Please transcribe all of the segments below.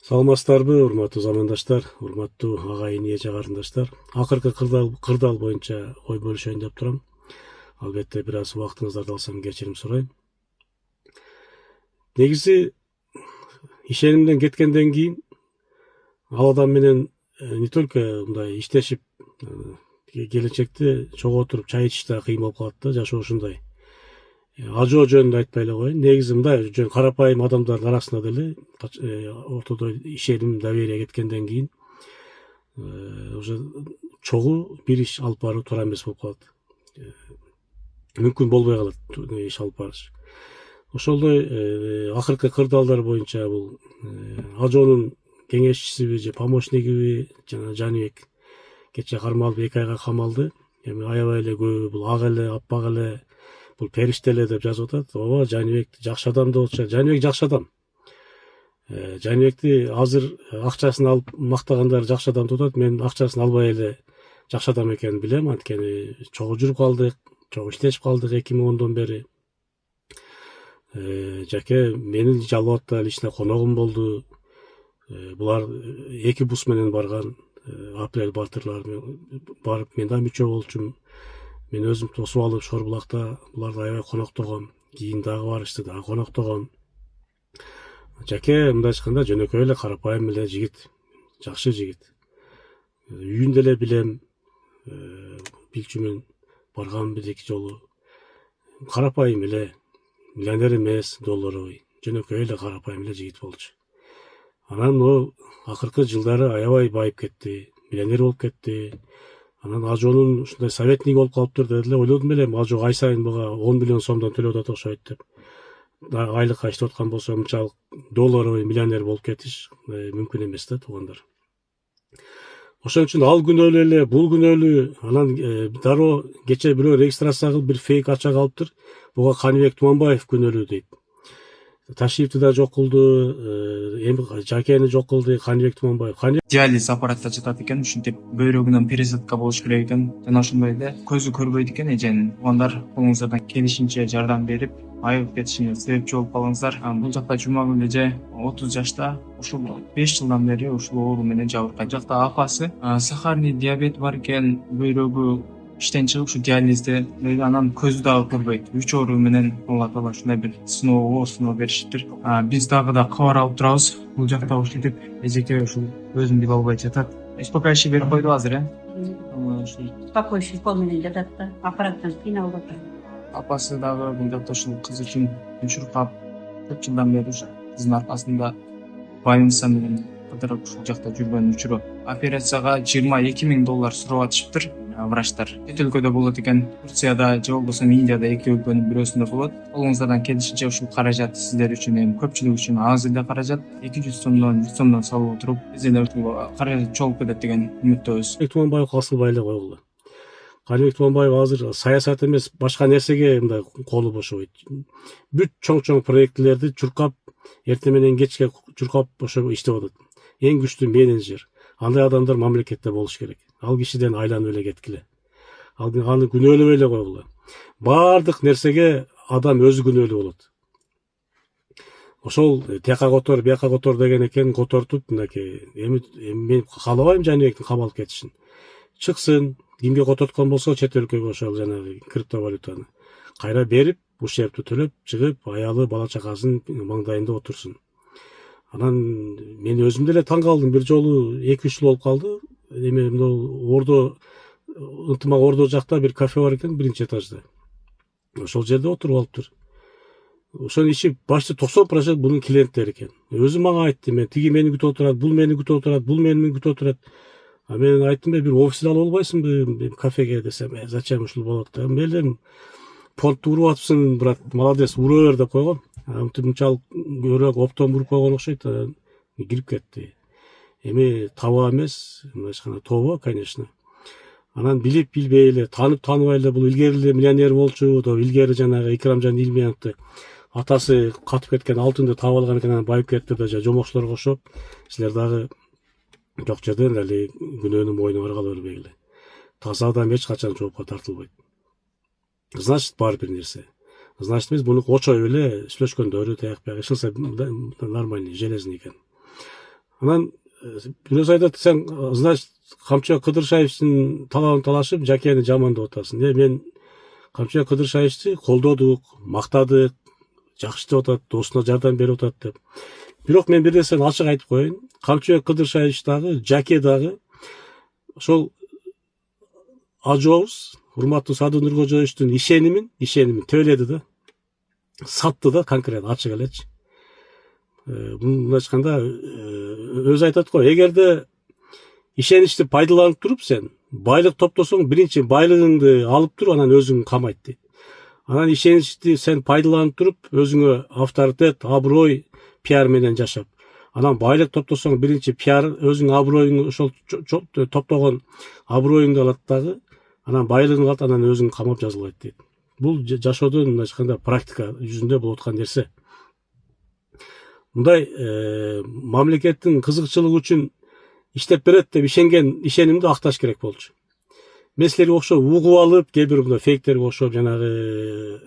Саламатсыздарбы, урматтуу замандаштар, урматтуу агайын эже карындаштар. Акыркы кырдаал боюнча ой бөлүшөйүн деп турам. Албетте бир аз убактыңыздарды алсам кечирим сурайм. Негизи ишенимден кеткенден кийин ал адам менен не только мындай иштешип, келечекте чогуу отуруп чай ичиш да кыйын болуп калат да, жашоо ушундай. Ажоо жөнүндө айтпай эле коеюн. Негизи мындай жөн карапайым адамдардын арасында деле ортодо ишеним, доверие кеткенден кийин уже чогуу бир иш алып баруу туура эмес болуп калат. Мүмкүн болбой калат иш алып барыш. Ошолдой акыркы кырдаалдар боюнча бул Ажоонун кеңешчисиби же помощнигиби жана Жаныбек кечээ кармалып 2 айга камалды. Эми аябай эле көп бул ак эле, аппак эле, бул периште эле деп жазып атат. Ооба, Жаныбек жакшы адам деп атышат. Жаныбек жакшы адам. Жаныбекти азыр акчасын алып мактагандар жакшы адам деп атат. Мен акчасын албай эле жакшы адам экенин билем, анткени чогуу жүрүп калдык, чогуу иштешип калдык 2010дон бери. Жаке мени жалбап атты, лично коногум болду. Булар 2 бус менен барган, апрель батырлар барып, мен да мүчө болчумун. Мен өзүм тосуп алып Шорбулакта буларды аябай коноктогом. Кийин дагы барышты, дагы коноктогом. Жаке мындай айтканда жөнөкөй эле карапайым эле жигит, жакшы жигит. Үйүн деле билем, билчүмүн, баргам 1-2 жолу. Карапайым эле, миллионер эмес, долларовый, жөнөкөй эле карапайым эле жигит болчу. Анан о акыркы жылдары аябай байып кетти, миллионер болуп кетти. Анан Ажоонун ушундай советниги болуп калыптыр деп эле ойлодум эле. Ажо ай сайын буга 10 миллион сомдон төлөп атат окшойт деп. Айлыкка иштеп аткан болсо мынчалык долларовый миллионер болуп кетиш мүмкүн эмес да, туугандар. Ошон үчүн ал күнөөлүү эле, бул күнөөлүү. Анан дароо кечээ бирөө регистрация кылып бир фейк ача калыптыр. Буга Каныбек Туманбаев күнөөлүү дейт. Ташиевди да жок кылды, эми Жакени жок кылды Каныбек Туманбаев. Диализ аппаратта жатат экен, ушинтип бөйрөгүнөн пересадка болуш керек экен. Жана ошондой эле көзү көрбөйт экен эженин. Туугандар колуңуздардан келишинче жардам берип, айыгып кетишине себепчи болуп калыңыздар. Бул жакта Жумагүл эже 30 жашта, ушул 5 жылдан бери ушул оору менен жабыркайт. Бул жакта апасы сахарный диабет бар экен, бөйрөгү иштен чыгып ушу диализде, анан көзү дагы көрбөйт. 3 оору менен Алла таала ушундай бир сыноо беришиптир. Биз дагы да кабар алып турабыз. Бул жакта ушинтип эжеке ушул өзүн биле албай жатат. Успокаивающий берип койду азыр, Успокоивающий укол менен жатат да, аппараттан кыйналып атат. Апасы дагы бул жакта ушул кыз үчүн чуркап, көп жылдан бери ушу кыздын аркасында больница менен кыдырып ушул жакта жүргөн учуру. Операцияга $22,000 сурап атышыптыр врачтар. Чет өлкөдө болот экен, Турцияда же болбосо Индияда 2 өлкөнүн бирөөсүндө болот. Колуңуздардан келишинче ушул каражат сиздер үчүн, эми көпчүлүк үчүн аз эле каражат, 200 сомдон 100 сомдон салып отуруп, биз эле ушул каражат чогулуп кетет деген үмүттөбүз. Каныбек Туманбаев асылбай эле койгула. Каныбек Туманбаев азыр саясат эмес, башка нерсеге мындай колу бошобойт. Бүт чоң проектилерди чуркап, эртең менен кечке чуркап ошо иштеп атат. Эң күчтүү менеджер. Андай адамдар мамлекетте болуш керек. Ал кишиден айланып эле кеткиле. Аны күнөөлөбөй эле койгула. Бардык нерсеге адам өзү күнөөлүү болот. Ошол тияка котор, бияка котор деген экен, котортуп мынакей. Эми мен каалабайм Жаныбектин камалып кетишин. Чыксын, кимге которткон болсо чет өлкөгө ошол жанагы криптовалютаны кайра берип, ушербти төлөп, чыгып, аялы, бала чакасын маңдайында отурсун. Анан мен өзүм деле таң калдым. Бир жолу 2-3 жыл болуп калды. Эме Ордо, ынтымак Ордо жакта бир кафе бар экен, 1-этажда. Ошол жерде отуруп алыптыр. Ошонун иши башчы 90% бунун клиенттери экен. Өзү мага айтты, мен тиги мени күтүп отурат, бул мени күтүп отурат, бул мени күтүп отурат. Мен айттым, бир офис алып албайсыңбы кафеге десем, зачем ушул болот да. Мен понту уруп атыпсың, брат, молодец, ура бер деп койгом. Мынчалык өрөөк оптон буруп койгон окшойт, кирип кетти. Эми таба эмес, мындайча тобо, конечно. Анан билип билбей эле, танып тааныбай эле бул илгери эле миллионер болчу, илгери жанагы Икрамжан Илмияновду атасы катып кеткен алтынды таап алган экен, анан байып кетти да жомокчуларга кошоп, силер дагы жок жерден али күнөөнү мойнуңа ала бербегиле. Таза адам эч качан жоопко тартылбайт. Значит, бар бир нерсе. Значит, эмес, буну очоюп эле сүйлөшкөндөрү таяк бияк ишилсе нормальный, железный экен. Анан бирөөсү айтат, сен значит Камчыбек Кыдыршаевдин талабын талашып Жакени жамандап атасың. Мен Камчыбек Кыдыршаевди колдодук, мактадык, жакшы деп атат, досуна жардам берип атат деп. Бирок мен бир нерсени ачык айтып коеюн. Камчыбек Кыдыршаевич дагы, Жаке дагы ошол ажообуз, урматтуу Садыр Нуркожоевичтин ишенимин төлөдү да, сатты да, конкретно ачык элечи. Мындайча айтканда өзү айтат го, эгерде ишеничти пайдаланып туруп сен байлык топтосоң, биринчи байлыгыңды алып туруп, анан өзүң камайт дейт. Анан ишеничти сен пайдаланып туруп, өзүңө авторитет, аброй, пиар менен жашап, анан байлык топтосоң, биринчи пиар, өзүң аброюңду, ошол топтогон аброюңду алат дагы, анан байлыгыңды алат, анан өзүң камап жазылбайт дейт. Бул жашоодон мындайча айтканда практика жүзүндө болуп аткан нерсе. Мындай мамлекеттин кызыкчылыгы үчүн иштеп берет деп ишенген ишенимди акташ керек болчу. Мен силерге окшоп угуп алып, кээ бир мындай фейктерге окшоп жанагы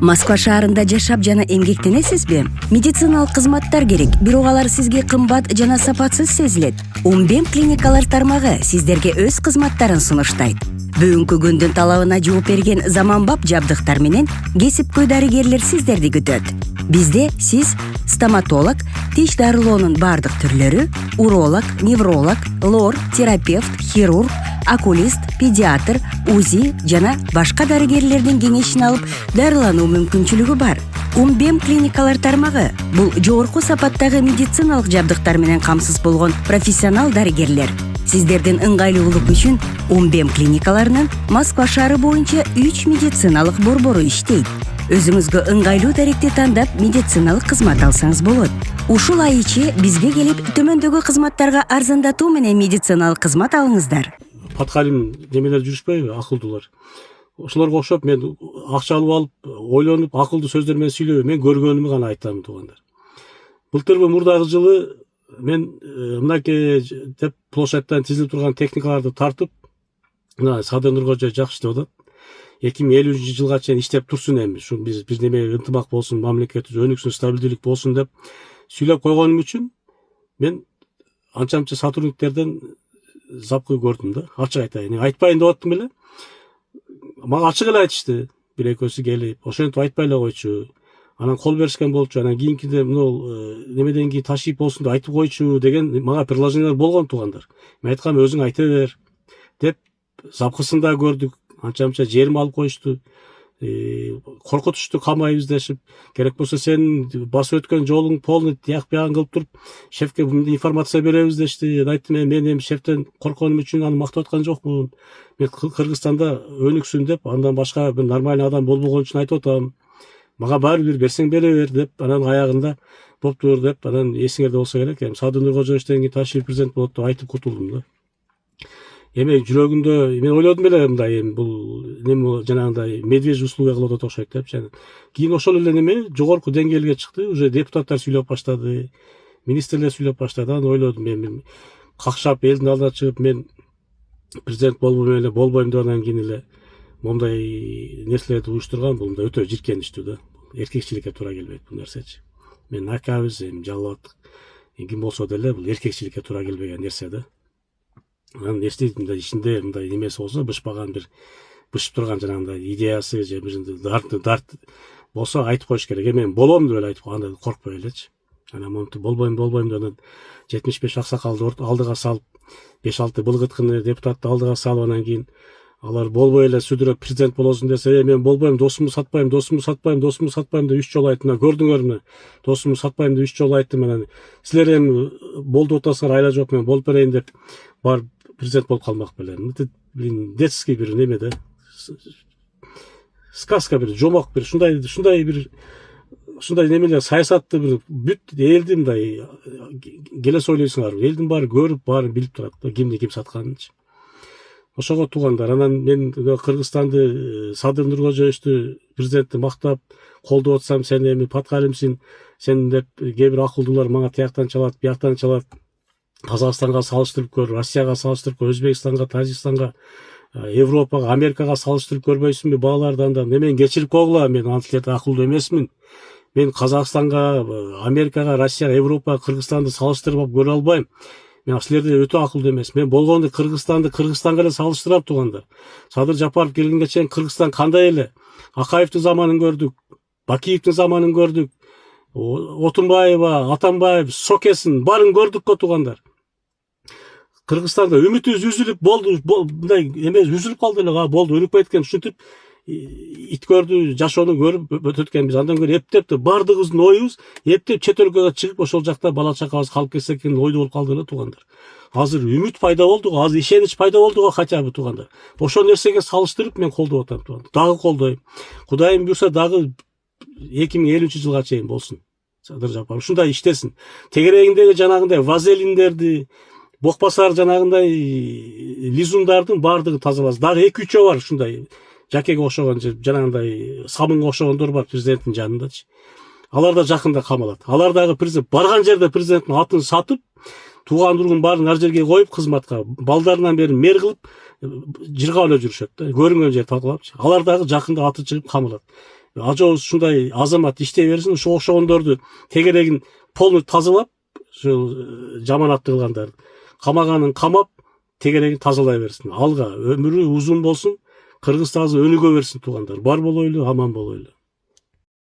Москва шаарында жашап жана эмгектенесизби? Медициналык кызматтар керек, бирок алар сизге кымбат жана сапатсыз сезилет. Умбем клиникалар тармагы сиздерге өз кызматтарын сунуштайт. Бүгүнкү күндүн талабына жооп берген заманбап жабдыктар менен кесипкөй дарыгерлер сиздерди күтөт. Бизде сиз стоматолог, тиш дарылоонун бардык түрлөрү, уролог, невролог, лор, терапевт, хирург, окулист, педиатр, УЗИ жана башка дарыгерлердин кеңешин алып дарылануу мүмкүнчүлүгү бар. Умбем клиникалар тармагы бул жогорку сапаттагы медициналык жабдыктар менен камсыз болгон профессионал дарыгерлер. Сиздердин ыңгайлуулук үчүн Умбем клиникаларынын Москва шаары боюнча 3 медициналык борбору иштейт. Өзүңүзгө ыңгайлуу даректи тандап медициналык кызмат алсаңыз болот. Ушул ай ичи бизге келип төмөндөгү кызматтарга арзандатуу менен медициналык кызмат алыңыздар. Паткалим немелер жүрүшпөйбү, акылдуулар. Ошолорго окшоп мен акча алып алып, ойлонуп, акылдуу сөздөр менен сүйлөбөйм. Мен көргөнүмдү гана айтам, туугандар. Былтырбы мурдагы жылы мен мынакей деп площадьтан тизилип турган техникаларды тартып, мына Садыр Нуркожоев жакшы деп атат. 2050 жылга чейин иштеп турсун эми. Ушу биз бир неме ынтымак болсун, мамлекет өнүксүн, стабилдүүлүк болсун деп сүйлөп койгонум үчүн мен анча-мынча сотрудниктерден запкы көрдүм да. Ачык айтайын. Айтпайын деп аттым эле. Мага ачык эле айтышты. Бир экөөсү келип, ошентип айтпай эле койчу. Анан кол беришкен болчу. Анан кийинкиде мына немеден кийин ташип болсун деп айтып койчу деген мага предложениялар болгон, туугандар. Мен айткам, өзүң айта бер деп запкысын да көрдүк. Анча-мынча жерим алып коюшту. Коркутушту, камайбыз дешип, керек болсо сен басып өткөн жолуң полный тияк бягын кылып туруп, шефке информация беребиз дешти. Айттым, мен эми шефтен корконум үчүн аны мактап аткан жокмун. Мен Кыргызстанда өнүксүн деп, андан башка бир нормальный адам болбогон үчүн айтып атам. Мага баары бир берсең бере бер деп, анан аягында боптур деп, анан эсиңерде болсо керек, эми Садыр Нуркожоевичтен кийин Ташиев президент болот деп айтып кутулдум да. Эми жүрөгүмдө мен ойлодум эле, мындай эми бул неме жанагындай медвежий услуга кылып атат окшойт деп. Кийин ошол эле неме жогорку деңгээлге чыкты, уже депутаттар сүйлөп баштады, министрлер сүйлөп баштады. Анан ойлодум мен какшап элдин алдына чыгып мен президент болбойм эле, болбойм деп анан кийин эле момундай нерселерди уюштурган, бул мындай өтө жиркеничтүү да. Эркекчиликке туура келбейт бул нерсечи. Мен акабыз, эми жалалат ким болсо деле бул эркекчиликке туура келбеген нерсе да. Анан эстейт, мындай ичинде мындай немеси болсо, бышпаган бир бышып турган жанагындай идеясы же бир дарт болсо айтып коюш керек. Мен болом деп эле айтып анда коркпой элечи. Анан монтип болбойм деп анан 75 аксакалды алдыга салып, 5-6 былгыткыны депутатты алдыга салып, анан кийин алар болбой эле сүдүрөп президент болосун десе, мен болбойм, досумду сатпайм деп 3 жолу айттым. Көрдүңөрмү? Досумду сатпайм деп 3 жолу айттым. Анан силер эми болду атасыңар, айла жок, мен болуп берейин деп бар президент болуп калмак белем. Блин, детский бир неме да. Сказка бир, жомок бир, ушундай немелер, саясатты бир бүт элди мындай келес ойлойсуңар. Элдин баары көрүп, баарын билип турат да, кимди ким сатканынчы. Ошого туугандар, анан мен Кыргызстанды, Садыр Нуркожоевичти президентти мактап, колдоп атсам, сен эми паткалимсиң, сен деп кээ бир акылдуулар мага тияктан чалат, бияктан чалат. Казакстанга салыштырып көр, Россияга салыштырып көр, Өзбекстанга, Тажикстанга, Европага, Америкага салыштырып көрбөйсүңбү бааларды? Анда мен кечирип койгула, мен антилерде акылдуу эмесмин. Мен Казакстанга, Америкага, Россияга, Европага, Кыргызстанды салыштырып алып көрө албайм. Мен силерде өтө акылдуу эмес. Мен болгондо Кыргызстанга эле салыштырам туугандар. Садыр Жапаров келгенге чейин Кыргызстан кандай эле? Акаевдин заманын көрдүк, Бакиевдин заманын көрдүк, Отунбаева, Атамбаев, Сокесин баарын көрдүк го туугандар. Кыргызстанда үмүтүбүз үзүлүп болду, мындай эмес үзүлүп калды эле, болду, өлүп кеткен ушинтип ит көрдү, жашоону көрүп өтөт экенбиз. Андан көрө эптеп баардыгыбыздын оюбуз эптеп чет өлкөгө чыгып ошол жакта бала чакабыз калып кетсе экен ойдо болуп калды эле туугандар. Азыр үмүт пайда болду го, азыр ишенич пайда болду го хотя бы туугандар. Ошол нерсеге салыштырып мен колдоп атам туугандар. Дагы колдойм. Кудайым буйрса дагы 2050-жылга чейин болсун. Садыр Жапаров ушундай иштесин. Тегерегиндеги жанагындай вазелиндерди, бокбасар жанагындай лизундардын баардыгы тазаласын. Дагы 2-3 бар ушундай жакеге окшогон, жанагындай сабынга окшогондор бар президенттин жанындачы. Алар да жакында камалат. Алар дагы президент барган жерде президенттин атын сатып, тууган тургун баарын ар жерге коюп кызматка, балдарынан бери мэр кылып жыргап эле жүрүшөт да. Көрүнгөн жер талкалапчы. Алар дагы жакында аты чыгып камалат. Ажообуз ушундай азамат иштей берсин, ошо окшогондорду тегерегин полный тазалап, ушул жаманатты кылгандарды камаганын камап, тегерегин тазалай берсин. Алга өмүрү узун болсун. Кыргыз тазы өнүгө берсин туугандар. Бар болойлу, аман болойлу.